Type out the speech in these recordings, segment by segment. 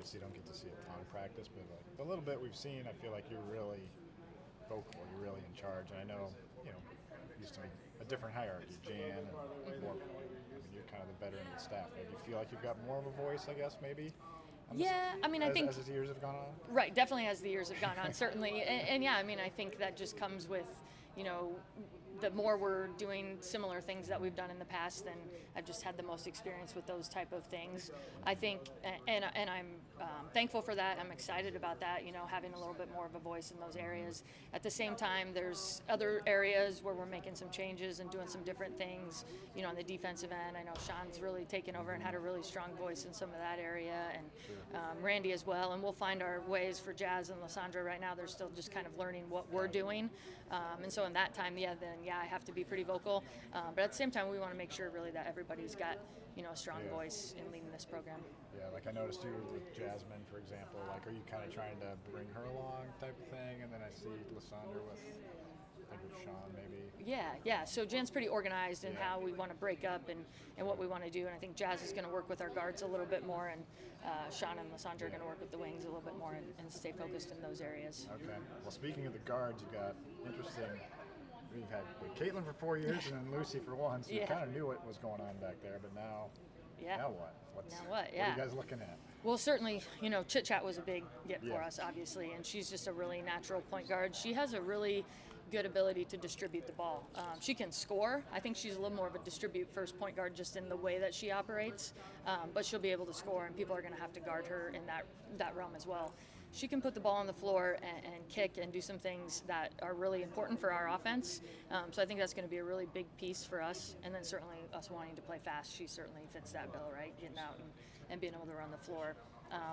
obviously don't get to see a ton of practice, but like the little bit we've seen, I feel like you're really vocal. You're really in charge. And I know, it used to be a different hierarchy, Jan, and more. I mean, you're kind of the veteran of the staff. Maybe you feel like you've got more of a voice, I guess, maybe. Yeah, I mean, I think as the years have gone on. right, definitely as the years have gone on, certainly, and yeah, I mean, I think that just comes with, the more we're doing similar things that we've done in the past, then I've just had the most experience with those type of things. I think, and I'm thankful for that. I'm excited about that. Having a little bit more of a voice in those areas. At the same time, there's other areas where we're making some changes and doing some different things. On the defensive end, I know Sean's really taken over and had a really strong voice in some of that area, and Randy as well. And we'll find our ways for Jazz and Lysandra right now. They're still just kind of learning what we're doing, and so in that time, I have to be pretty vocal. But at the same time, we want to make sure really that everybody's got, a strong voice in leading this program. Yeah, like I noticed you with Jasmine, for example. Like, are you kind of trying to bring her along type of thing? And then I see Lysandra with, I think with Sean maybe. Yeah. So Jan's pretty organized in how we want to break up and what we want to do. And I think Jazz is going to work with our guards a little bit more, and Sean and Lysandra are going to work with the wings a little bit more and stay focused in those areas. Okay. Well, speaking of the guards, you got interesting. We've had Caitlin for 4 years and then Lucy for 1, so you kind of knew what was going on back there, but now what? Now what? What are you guys looking at? Well, certainly, Chit Chat was a big get for us, obviously, and she's just a really natural point guard. She has a really good ability to distribute the ball. She can score. I think she's a little more of a distribute first point guard just in the way that she operates, but she'll be able to score, and people are going to have to guard her in that realm as well. She can put the ball on the floor and kick and do some things that are really important for our offense. So I think that's going to be a really big piece for us. And then certainly us wanting to play fast, she certainly fits that bill, right? Getting out and being able to run the floor.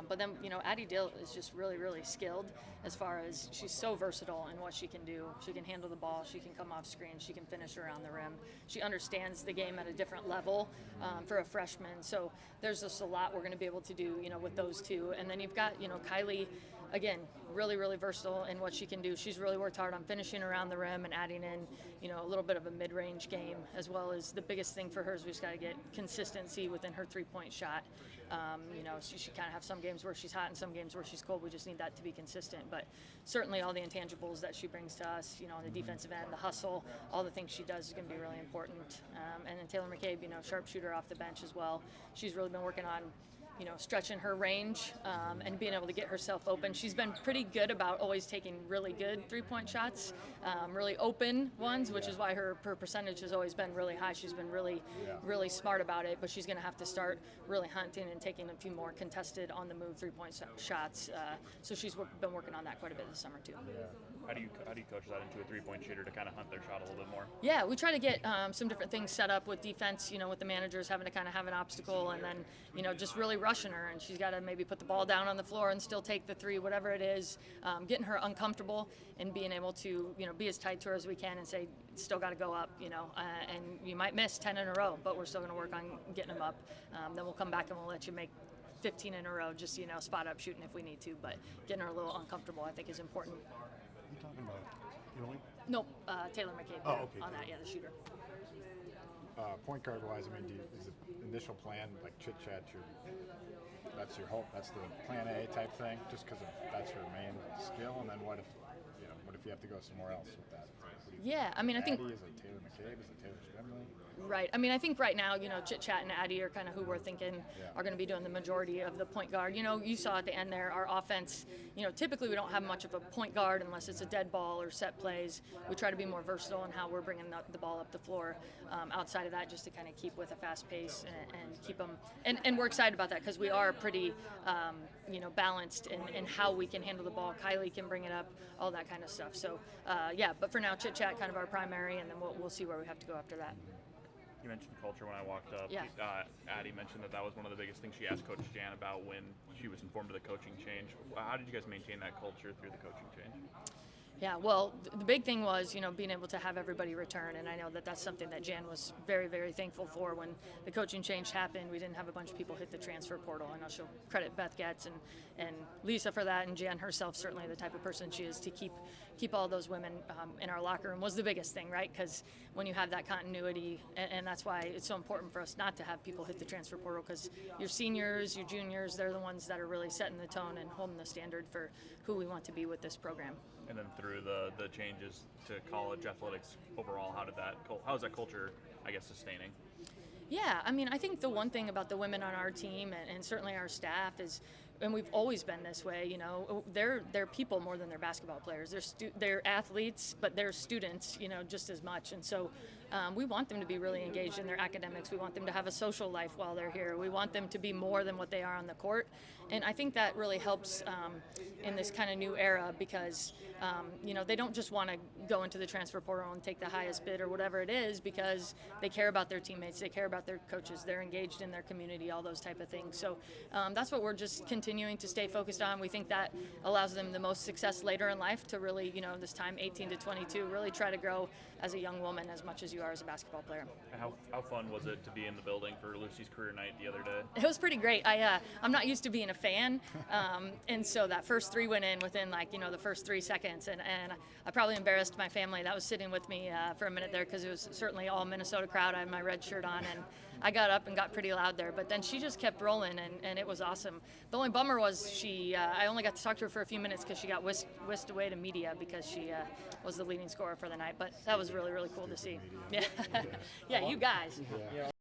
But then, Addie Dill is just really, really skilled as far as she's so versatile in what she can do. She can handle the ball. She can come off screen. She can finish around the rim. She understands the game at a different level for a freshman. So there's just a lot we're going to be able to do, with those two. And then you've got, Kylie, again, really, really versatile in what she can do. She's really worked hard on finishing around the rim and adding in, a little bit of a mid-range game, as well as the biggest thing for her is we just got to get consistency within her three-point shot. She should kind of have some games where she's hot and some games where she's cold. We just need that to be consistent. But certainly all the intangibles that she brings to us, on the defensive end, the hustle, all the things she does is going to be really important. And then Taylor McCabe, sharpshooter off the bench as well. She's really been working on stretching her range and being able to get herself open. She's been pretty good about always taking really good three-point shots, really open ones, which is why her percentage has always been really high. She's been really, really smart about it, but she's going to have to start really hunting and taking a few more contested on-the-move three-point shots. So she's been working on that quite a bit this summer too. Yeah. How do you coach that into a three-point shooter to kind of hunt their shot a little bit more? Yeah, we try to get some different things set up with defense, with the managers having to kind of have an obstacle and then, just really rushing her, and she's got to maybe put the ball down on the floor and still take the three, whatever it is, getting her uncomfortable and being able to, be as tight to her as we can and say, still got to go up, and you might miss 10 in a row, but we're still going to work on getting them up. Then we'll come back and we'll let you make 15 in a row, just, spot up shooting if we need to, but getting her a little uncomfortable I think is important. You talking about Italy? Nope, Taylor McCabe on that, the shooter. Point guard wise, is the initial plan like Chit Chat? That's your hope. That's the plan A type thing, just because that's her main skill. And then what if you have to go somewhere else with that? Yeah, I think. Is it Taylor McCabe? Is it Taylor Strimley? Right. I think right now, Chit Chat and Addie are kind of who we're thinking are going to be doing the majority of the point guard. You saw at the end there, our offense, typically we don't have much of a point guard unless it's a dead ball or set plays. We try to be more versatile in how we're bringing the ball up the floor. Outside of that, just to kind of keep with a fast pace and keep them. And we're excited about that because we are pretty, balanced in how we can handle the ball. Kylie can bring it up, all that kind of stuff. So, but for now, Chit Chat kind of our primary, and then we'll see where we have to go after that. You mentioned culture when I walked up. Yeah. Addie mentioned that was one of the biggest things she asked Coach Jan about when she was informed of the coaching change. How did you guys maintain that culture through the coaching change? Yeah, well, the big thing was, being able to have everybody return, and I know that that's something that Jan was very, very thankful for when the coaching change happened. We didn't have a bunch of people hit the transfer portal. I know she'll credit Beth Getz and Lisa for that, and Jan herself, certainly the type of person she is to keep all those women in our locker room was the biggest thing, right? Because when you have that continuity, and that's why it's so important for us not to have people hit the transfer portal, because your seniors, your juniors, they're the ones that are really setting the tone and holding the standard for who we want to be with this program. And then through the changes to college athletics overall, how is that culture, I guess, sustaining? Yeah, I mean, I think the one thing about the women on our team and certainly our staff is, and we've always been this way, they're people more than they're basketball players. They're athletes, but they're students, just as much. And so we want them to be really engaged in their academics. We want them to have a social life while they're here. We want them to be more than what they are on the court. And I think that really helps in this kind of new era because, they don't just want to go into the transfer portal and take the highest bid or whatever it is because they care about their teammates, they care about their coaches, they're engaged in their community, all those type of things. So that's what we're just continuing to stay focused on. We think that allows them the most success later in life to really, this time 18 to 22, really try to grow as a young woman as much as you are as a basketball player. How fun was it to be in the building for Lucy's career night the other day? It was pretty great. I'm not used to being a fan, and so that first three went in within the first 3 seconds, and I probably embarrassed my family that was sitting with me for a minute there because it was certainly all Minnesota crowd. I had my red shirt on, and I got up and got pretty loud there, but then she just kept rolling, and it was awesome. The only bummer was I only got to talk to her for a few minutes because she got whisked away to media because she was the leading scorer for the night, but that was really, really cool to see. Yeah, yeah, you guys. You know,